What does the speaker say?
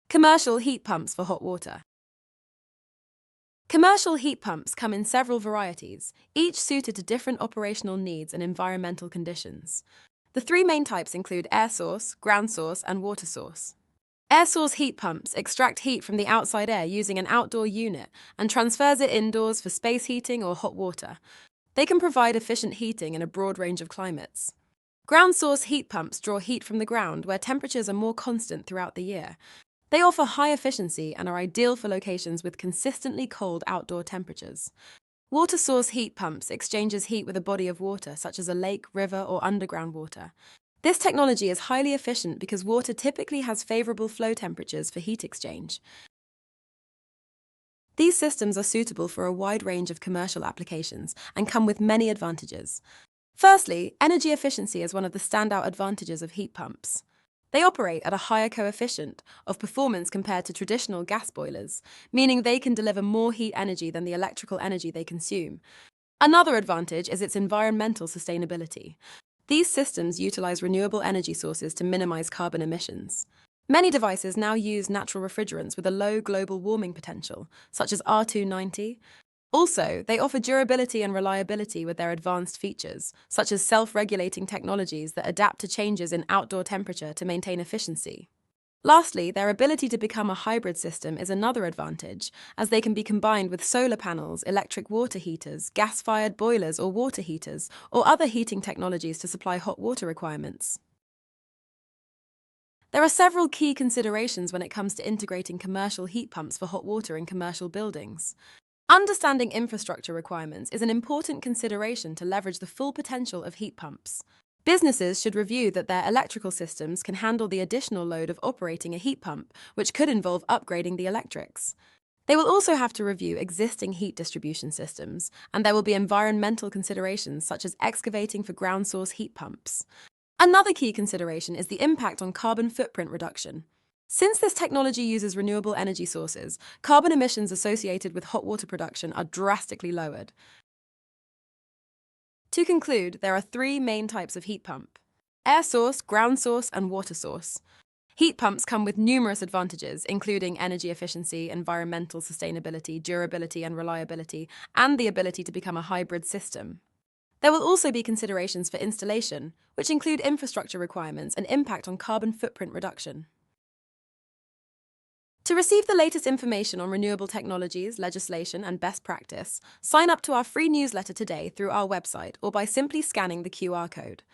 Commercial heat pumps for hot water. Commercial heat pumps come in several varieties, each suited to different operational needs and environmental conditions. The three main types include air source, ground source, and water source. Air source heat pumps extract heat from the outside air using an outdoor unit and transfers it indoors for space heating or hot water. They can provide efficient heating in a broad range of climates. Ground source heat pumps draw heat from the ground where temperatures are more constant throughout the year. They offer high efficiency and are ideal for locations with consistently cold outdoor temperatures. Water source heat pumps exchanges heat with a body of water, such as a lake, river, or underground water. This technology is highly efficient because water typically has favorable flow temperatures for heat exchange. These systems are suitable for a wide range of commercial applications and come with many advantages. Firstly, energy efficiency is one of the standout advantages of heat pumps. They operate at a higher coefficient of performance compared to traditional gas boilers, meaning they can deliver more heat energy than the electrical energy they consume. Another advantage is its environmental sustainability. These systems utilize renewable energy sources to minimize carbon emissions. Many devices now use natural refrigerants with a low global warming potential, such as R290. Also, they offer durability and reliability with their advanced features, such as self-regulating technologies that adapt to changes in outdoor temperature to maintain efficiency. Lastly, their ability to become a hybrid system is another advantage, as they can be combined with solar panels, electric water heaters, gas-fired boilers or water heaters, or other heating technologies to supply hot water requirements. There are several key considerations when it comes to integrating commercial heat pumps for hot water in commercial buildings. Understanding infrastructure requirements is an important consideration to leverage the full potential of heat pumps. Businesses should review that their electrical systems can handle the additional load of operating a heat pump, which could involve upgrading the electrics. They will also have to review existing heat distribution systems, and there will be environmental considerations such as excavating for ground source heat pumps. Another key consideration is the impact on carbon footprint reduction. Since this technology uses renewable energy sources, carbon emissions associated with hot water production are drastically lowered. To conclude, there are three main types of heat pump: air source, ground source, and water source. Heat pumps come with numerous advantages, including energy efficiency, environmental sustainability, durability and reliability, and the ability to become a hybrid system. There will also be considerations for installation, which include infrastructure requirements and impact on carbon footprint reduction. To receive the latest information on renewable technologies, legislation, and best practice, sign up to our free newsletter today through our website or by simply scanning the QR code.